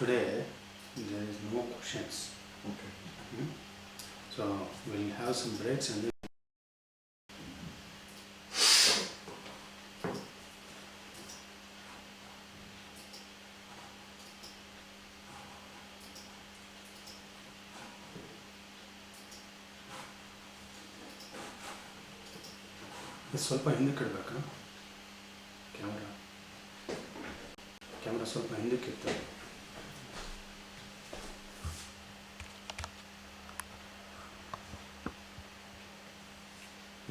Today there is no questions. Okay. So we'll have some breaks and then ಸ್ವಲ್ಪ ಹಿಂದಕ್ಕೆ ಇಡಬೇಕಾ camera ಸ್ವಲ್ಪ ಹಿಂದಕ್ಕೆ ಇರ್ತದೆ.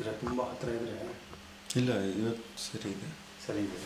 ಇದರ ತುಂಬ ಹತ್ತಿರ ಇದ್ದರೆ ಇಲ್ಲ, ಇವತ್ತು ಸರಿ ಇದೆ. ಸರಿ ಇದೆ.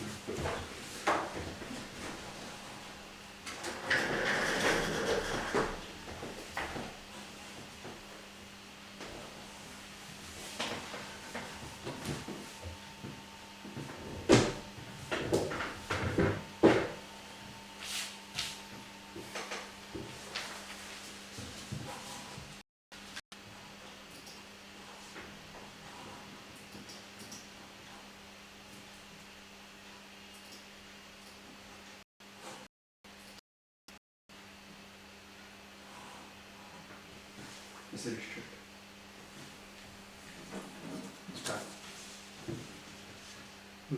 Start.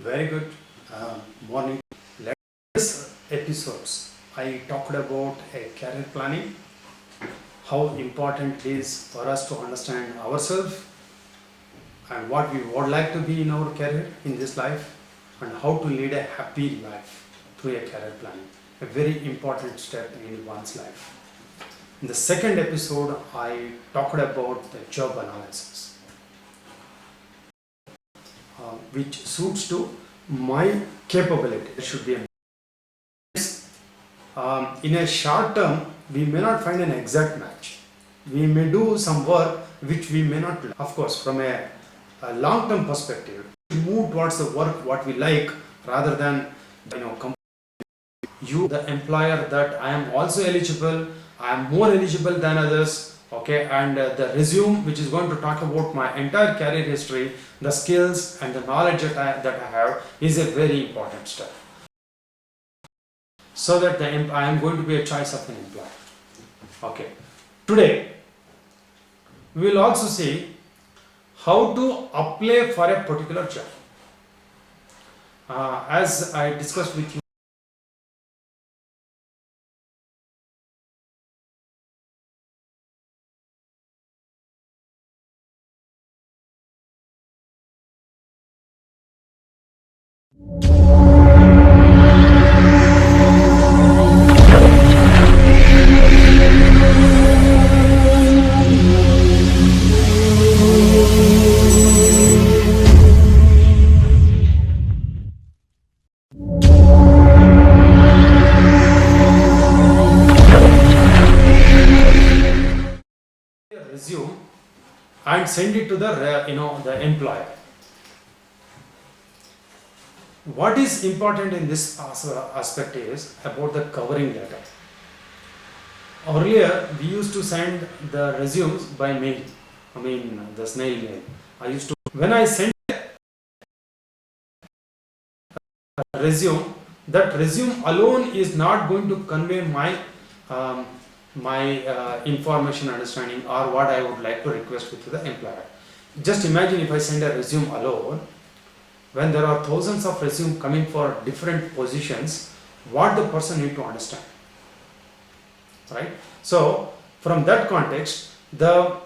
Very good morning. Last episodes I talked about a career planning, how important it is for us to understand ourselves and what we would like to be in our career in this life and how to lead a happy life through a career planning. A very important step in one's life. In the second episode, I talked about the job analysis, which suits to my capability. There should be in a short term, we may not find an exact match. We may do some work which we may not. Of course, from a long-term perspective, we move towards the work what we like rather than you, the employer, that I am also eligible. I am more eligible than others, okay, and the resume which is going to talk about my entire career history, the skills and the knowledge that I have is a very important step, so that I am going to be a choice of an employer. Okay, today we will also see how to apply for a particular job. As I discussed with you, resume and send it to the employer. What is important in this aspect is about the covering letter. Earlier we used to send the resumes by mail, the snail mail. When I send a resume, that resume alone is not going to convey my information, understanding, or what I would like to request with the employer. Just imagine if I send a resume alone, when there are thousands of resumes coming for different positions, what the person need to understand, right? So from that context, the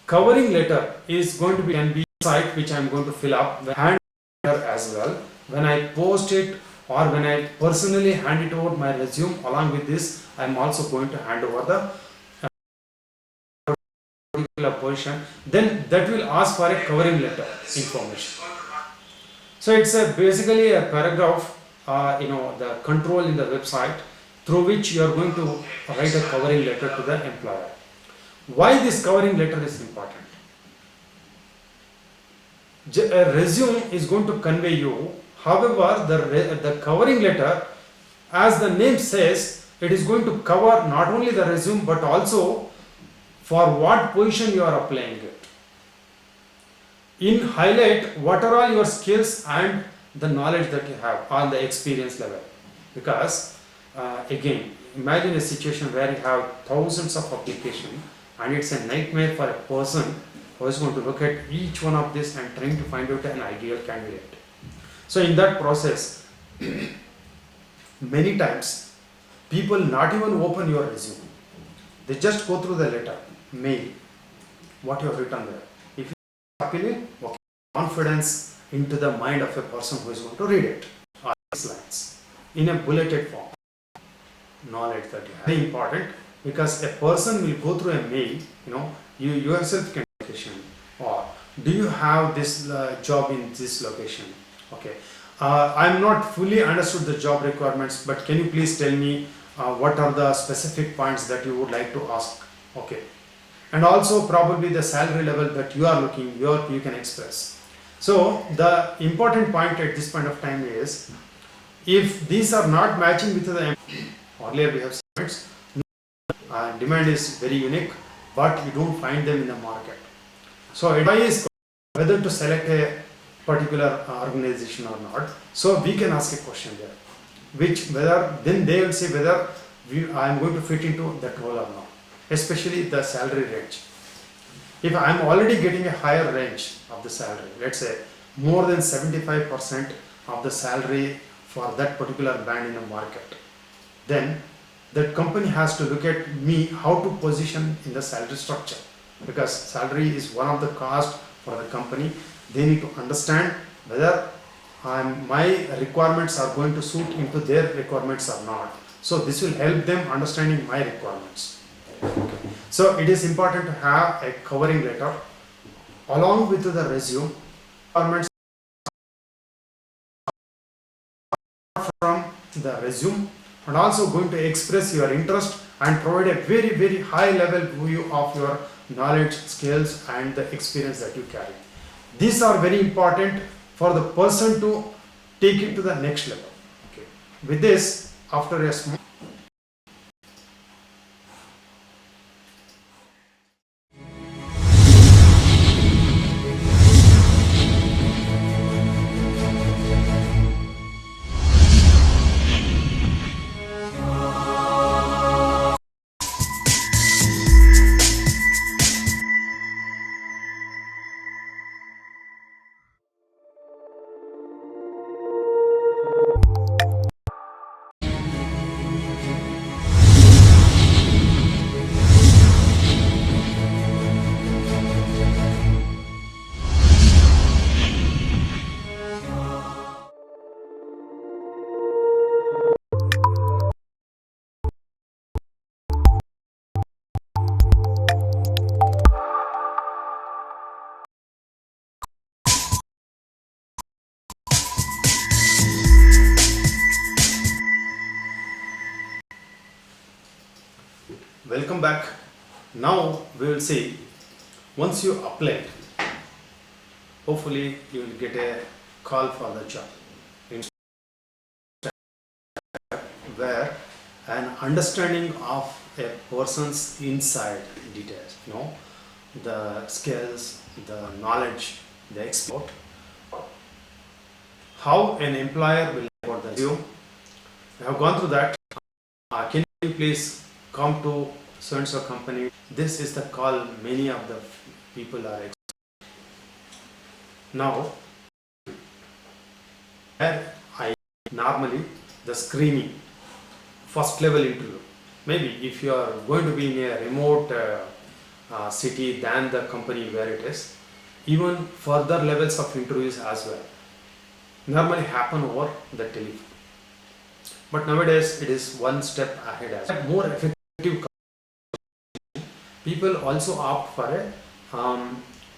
covering letter is going to be a site which I am going to fill up hand as well. When I post it or when I personally hand it over my resume along with this, I am also going to hand over the particular position. Then that will ask for a covering letter information. So it's basically a paragraph, the control in the website through which you are going to write a covering letter to the employer. Why this covering letter is important? A resume is going to convey you. However, the covering letter, as the name says, it is going to cover not only the resume but also for what position you are applying it. In highlight what are all your skills and the knowledge that you have on the experience level, because again imagine a situation where you have thousands of applications and it's a nightmare for a person who is going to look at each one of this and trying to find out an ideal candidate. So in that process, many times people not even open your resume. They just go through the letter, mail, what you have written there. If you are appealing, okay, confidence into the mind of a person who is going to read it. Or these lines in a bulleted form. Knowledge that you have. Very important, because a person will go through a mail, you yourself can location, or do you have this job in this location? Okay. I'm not fully understood the job requirements, but can you please tell me what are the specific points that you would like to ask? Okay. And also probably the salary level that you are looking, you can express. So the important point at this point of time is, if these are not matching with the earlier we have said, demand is very unique, but you don't find them in the market. So advice is whether to select a particular organization or not. So we can ask a question there, then they will say whether I am going to fit into that role or not, especially the salary range. If I am already getting a higher range of the salary, let's say more than 75% of the salary for that particular band in the market, then that company has to look at me how to position in the salary structure, because salary is one of the cost for the company. They need to understand whether my requirements are going to suit into their requirements or not. So this will help them understanding my requirements. Okay. So it is important to have a covering letter along with the resume. Requirements from the resume, and also going to express your interest and provide a very, very high level view of your knowledge, skills and the experience that you carry. These are very important for the person to take it to the next level. Okay. With this, after a small welcome back. Now we will see, once you apply, hopefully you will get a call for the job, where an understanding of a person's inside details, the skills, the knowledge, the export, how an employer will report the resume. I have gone through that. Can you please come to so and so company? This is the call many of the people are expecting. Now, where I normally the screening, first level interview. Maybe if you are going to be in a remote city than the company where it is, even further levels of interviews as well normally happen over the telephone. But nowadays it is one step ahead as well. More effective. People also opt for a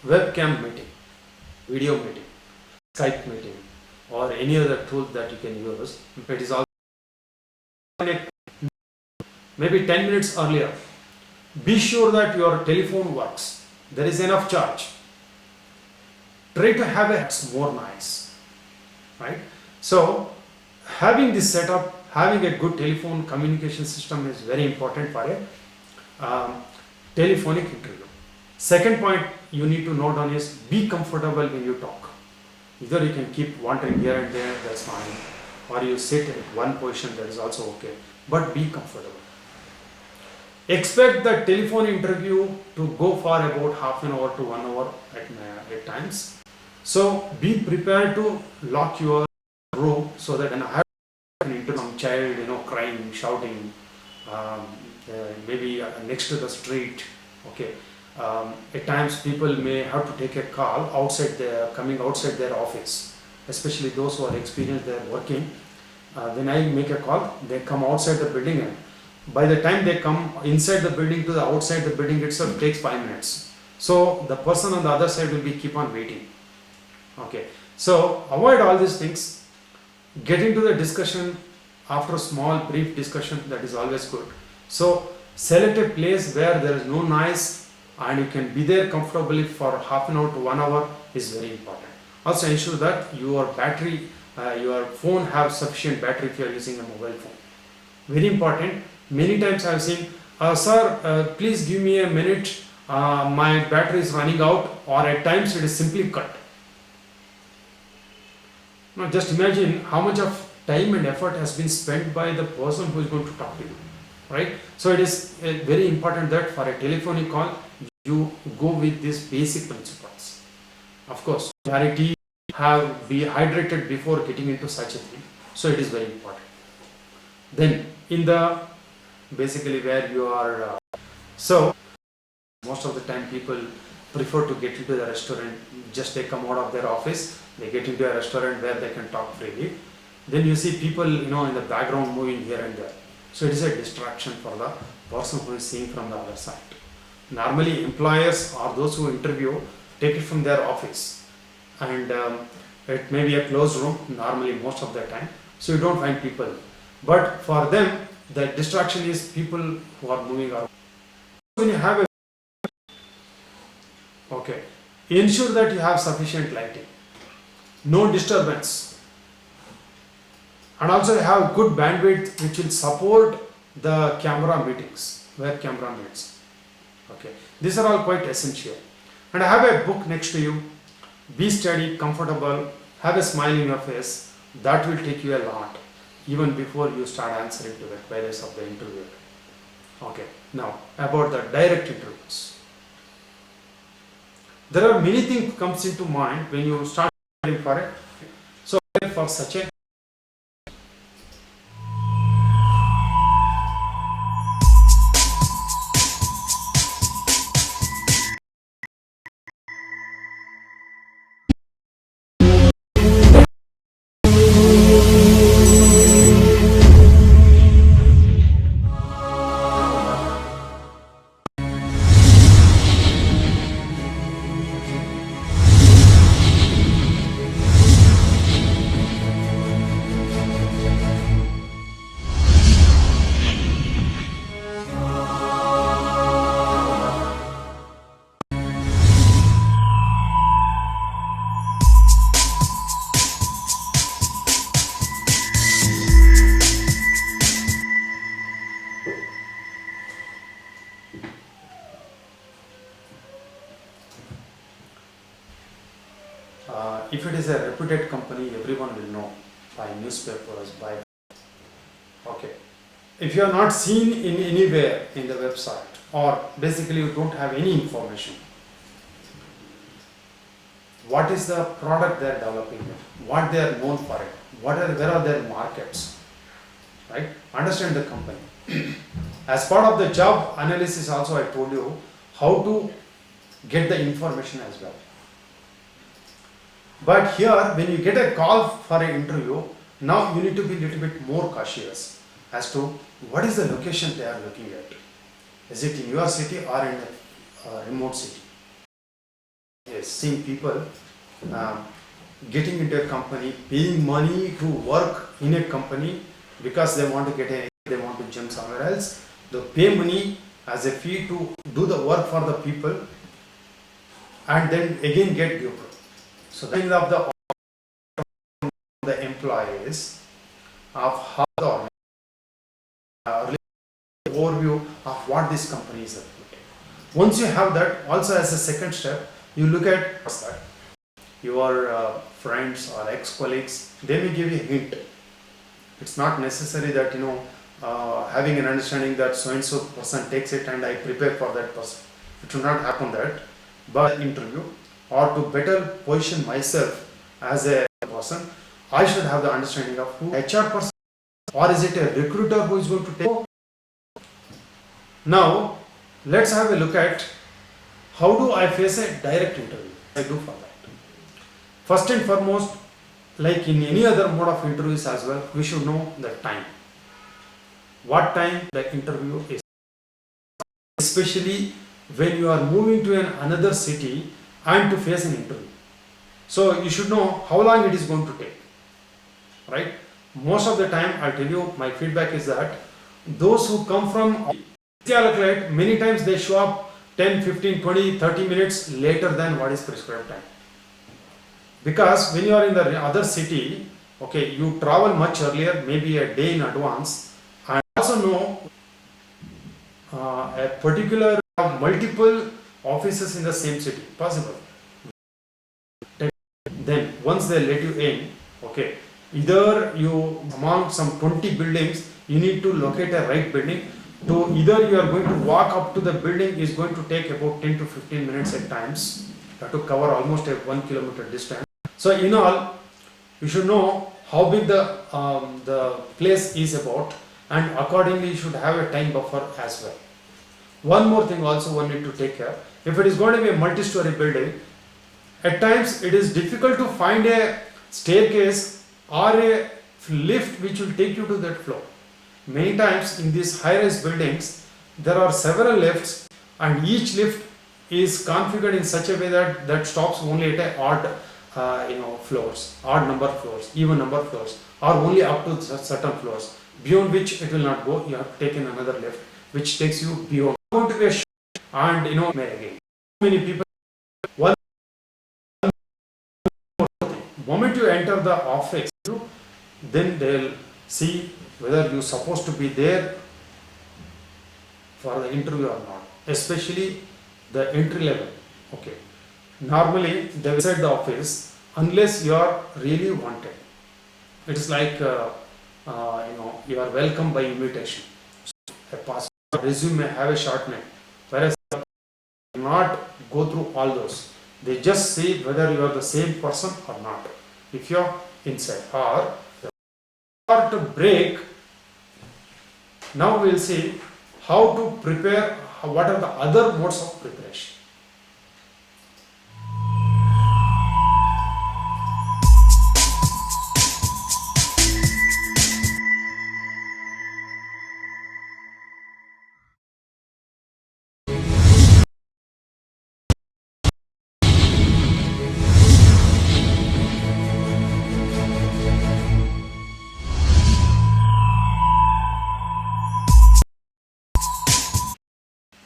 webcam meeting, video meeting, Skype meeting, or any other tool that you can use. It is also maybe 10 minutes earlier. Be sure that your telephone works. There is enough charge. Try to have it more nice, right? So having this setup, having a good telephone communication system is very important for a telephonic interview. Second point you need to note down is be comfortable when you talk. Either you can keep wandering here and there, that's fine. or you sit in one position, that is also okay, but be comfortable. Expect the telephone interview to go for about half an hour to 1 hour at times. So be prepared to lock your room so that when I have an interview, some child, crying, shouting, maybe next to the street, okay. At times people may have to take a call coming outside their office, especially those who are experienced, they are working. When I make a call, they come outside the building, and by the time they come inside the building to the outside the building itself takes 5 minutes. So the person on the other side will be keep on waiting. Okay, so avoid all these things. Get into the discussion after a small brief discussion, that is always good. So select a place where there is no noise and you can be there comfortably for half an hour to 1 hour is very important. Also ensure that your battery, your phone have sufficient battery if you are using a mobile phone. Very important. Many times I have seen, sir, please give me a minute, my battery is running out, or at times it is simply cut. Now just imagine how much of time and effort has been spent by the person who is going to talk to you, right? So it is very important that for a telephonic call, you go with these basic principles. Of course, clarity, be hydrated before getting into such a thing. So it is very important. Then in the basically where you are, so most of the time people prefer to get into the restaurant, just they come out of their office, they get into a restaurant where they can talk freely. Then you see people, in the background moving here and there. So it is a distraction for the person who is seeing from the other side. Normally employers or those who interview take it from their office, and it may be a closed room normally most of the time, so you don't find people. But for them, the distraction is people who are moving around. When you have ensure that you have sufficient lighting, no disturbance, and also have good bandwidth which will support the camera meetings, web camera meets. Okay, these are all quite essential. And have a book next to you. Be steady, comfortable, have a smile in your face. That will take you a lot, even before you start answering to the queries of the interviewer. Okay, now about the direct interviews. There are many things comes into mind when you start for it. So for such a if it is a reputed company, everyone will know by newspapers, by okay. If you are not seen in anywhere in the website, or basically you don't have any information, what is the product they are developing, what they are known for it, where are their markets, right? Understand the company. As part of the job analysis also I told you how to get the information as well. But here when you get a call for an interview, now you need to be a little bit more cautious as to what is the location they are looking at. Is it in your city or in a remote city? Yes, seeing people getting into a company, paying money to work in a company because they want to they want to jump somewhere else. They pay money as a fee to do the work for the people and then again get duped. So the of the employees of how the overview of what this company is looking. Once you have that, also as a second step, you look at that your friends or ex-colleagues, they may give you a hint It's not necessary that having an understanding that so and so person takes it and I prepare for that person. It should not happen that. But interview, or to better position myself as a person, I should have the understanding of who HR person, or is it a recruiter who is going to take. Now let's have a look at how do I face a direct interview. I do for that. First and foremost, like in any other mode of interviews as well, we should know the time. What time the interview is. Especially when you are moving to another city and to face an interview. So you should know how long it is going to take. Right? Most of the time, I'll tell you, my feedback is that those who come from calculate, many times they show up 10, 15, 20, 30 minutes later than what is prescribed time. Because when you are in the other city, okay, you travel much earlier, maybe a day in advance, and also know a particular multiple offices in the same city, possible. Then once they let you in, okay, either you among some 20 buildings, you need to locate a right building. To either you are going to walk up to the building is going to take about 10 to 15 minutes at times. You have to cover almost a 1 kilometer distance. So in all, you should know how big the place is about, and accordingly you should have a time buffer as well. One more thing also one need to take care. If it is going to be a multi-story building, at times it is difficult to find a staircase or a lift which will take you to that floor. Many times in these high-rise buildings, there are several lifts, and each lift is configured in such a way that stops only at a odd floors, odd number floors, even number floors, or only up to certain floors, beyond which it will not go. You have to take in another lift which takes you beyond. Going to be a and again, many people, one moment you enter the office, then they'll see whether you're supposed to be there for the interview or not, especially the entry level. Okay, normally they will set the office unless you are really wanted. It is like you are welcome by invitation. A passport, resume may have a short name, whereas not go through all those. They just see whether you are the same person or not. If you are inside or to break. Now we will see how to prepare, what are the other modes of preparation.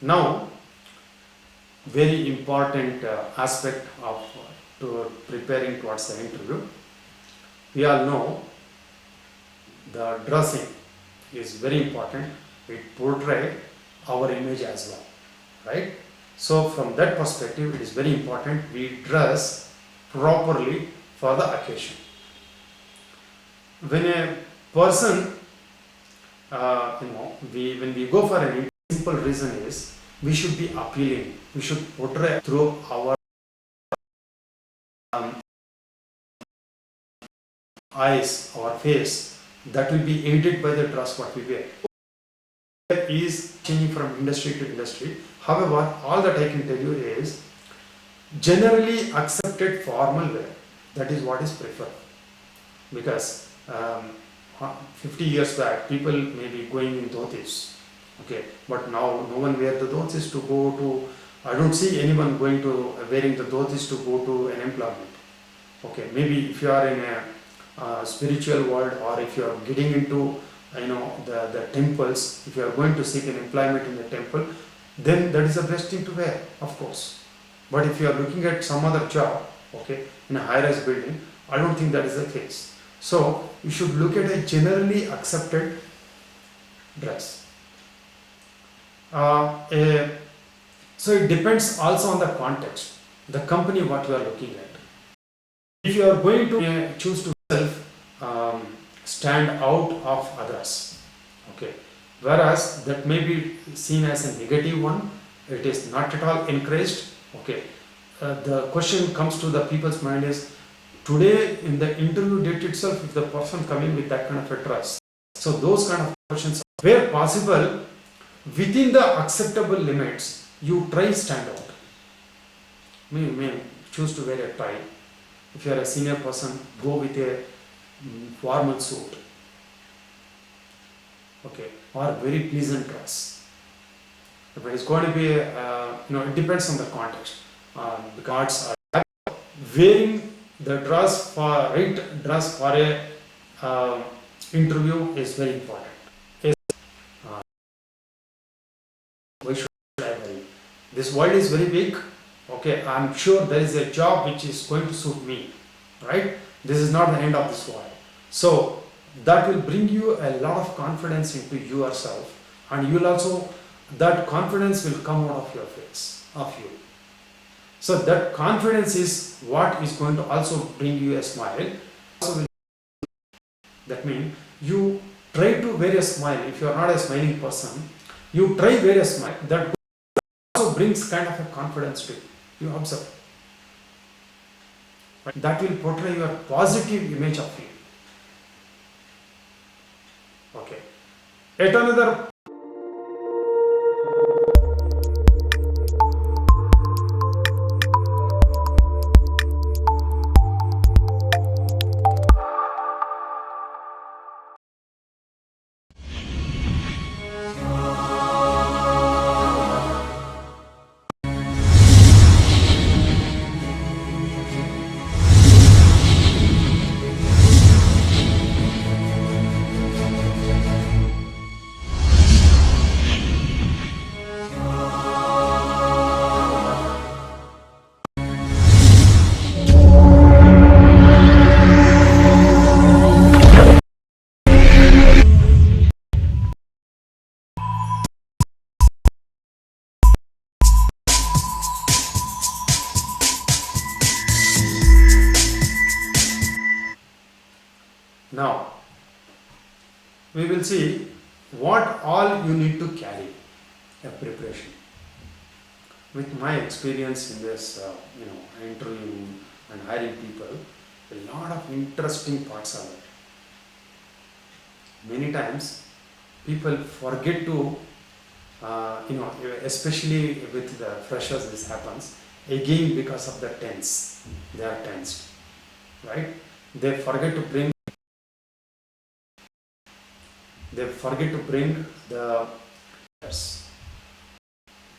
Now, very important aspect of to preparing towards the interview. We all know the dressing is very important. It portrays our image as well, right? So from that perspective, it is very important we dress properly for the occasion. When a person, when we go for an interview, simple reason is we should be appealing. We should portray through our eyes, our face, that will be aided by the dress what we wear. That is changing from industry to industry. However, all that I can tell you is generally accepted formal wear. That is what is preferred. Because 50 years back, people may be going in dhotis. Okay, but now no one wears the dhotis to go to. I don't see anyone going to wearing the dhotis to go to an employment. Okay, maybe if you are in a spiritual world, or if you are getting into the temples, if you are going to seek an employment in the temple, then that is the best thing to wear, of course. But if you are looking at some other job, okay, in a high-rise building, I don't think that is the case. So you should look at a generally accepted dress. So it depends also on the context, the company what you are looking at. If you are going to choose to stand stand out of others. Okay, whereas that may be seen as a negative one. It is not at all encouraged. Okay, the question comes to the people's mind is, today in the interview date itself, if the person coming with that kind of a dress, so those kind of questions, where possible, within the acceptable limits, you try stand out. May choose to wear a tie. If you are a senior person, go with a formal suit. Okay, or very pleasant dress. If it is going to be, it depends on the context. The cards are wearing the dress for a interview is very important. Why should I worry? This world is very big. Okay, I'm sure there is a job which is going to suit me, right? This is not the end of this world. So that will bring you a lot of confidence into yourself, and you will also, that confidence will come out of your face, of you. So that confidence is what is going to also bring you a smile. That means you try to wear a smile. If you are not a smiling person, you try wear a smile. That also brings kind of a confidence to you. You observe. That will portray your positive image of you. Okay. Yet another now we will see what all you need to carry a preparation. With my experience in this, interviewing and hiring people, a lot of interesting parts are there. Many times, people forget to, especially with the freshers, this happens again because of the tense. They are tensed, right? They forget to bring the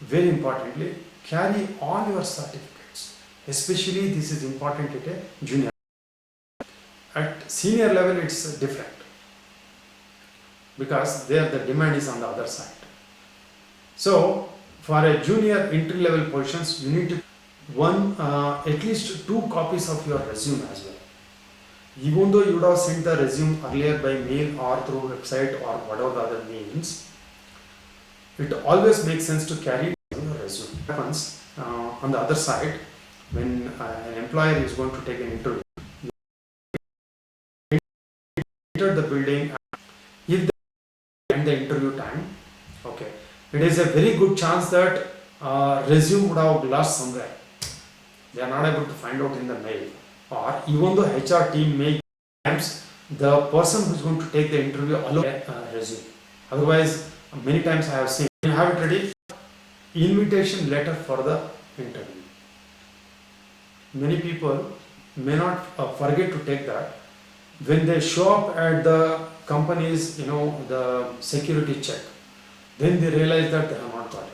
very importantly, carry all your certificates. Especially this is important at a junior. At senior level it's different, because there the demand is on the other side. So for a junior entry level positions, you need to at least 2 copies of your resume as well. Even though you would have sent the resume earlier by mail or through website or whatever the other means, it always makes sense to carry your resume. What happens on the other side, when an employer is going to take an interview, you enter the building, if they end the interview time, okay, it is a very good chance that resume would have lost somewhere. They are not able to find out in the mail, or even though HR team may times the person who is going to take the interview alone resume. Otherwise, many times I have seen, you have it ready, invitation letter for the interview. Many people may not forget to take that. When they show up at the company's, the security check, then they realize that they have not got it.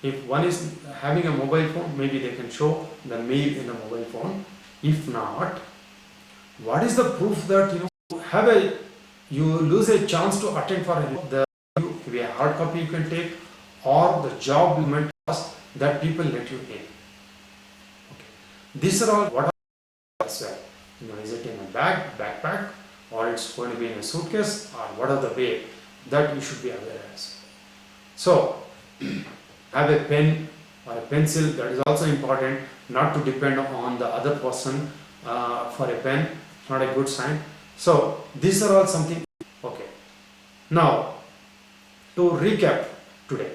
If one is having a mobile phone, maybe they can show the mail in the mobile phone. If not, what is the proof that you lose a chance to attend for maybe a hard copy you can take, or the job will meant us that people let you in. Okay. These are all what are as well. Is it in a backpack, or it's going to be in a suitcase, or what are the way that you should be aware as. So have a pen or a pencil, that is also important, not to depend on the other person for a pen, not a good sign. So these are all something. Okay, now to recap today,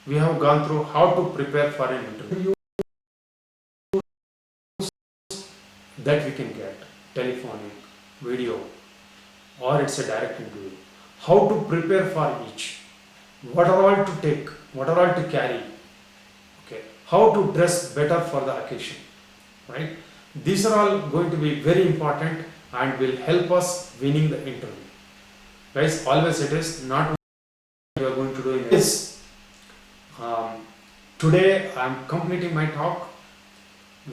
we have gone through how to prepare for an interview that we can get, telephonic, video, or it's a direct interview. How to prepare for each, what are all to take, what are all to carry, okay, how to dress better for the occasion, right? These are all going to be very important and will help us winning the interview. Guys, always it is not you are going to do in this. Today I am completing my talk.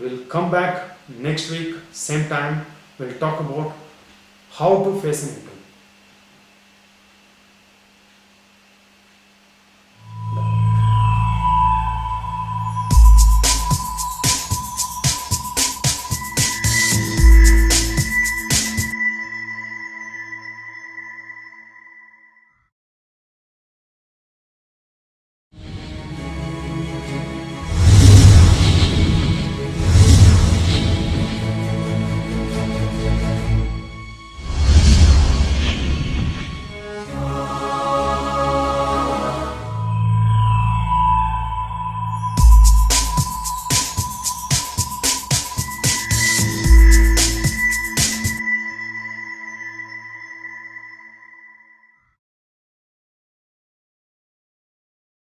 We'll come back next week, same time. We'll talk about how to face an interview.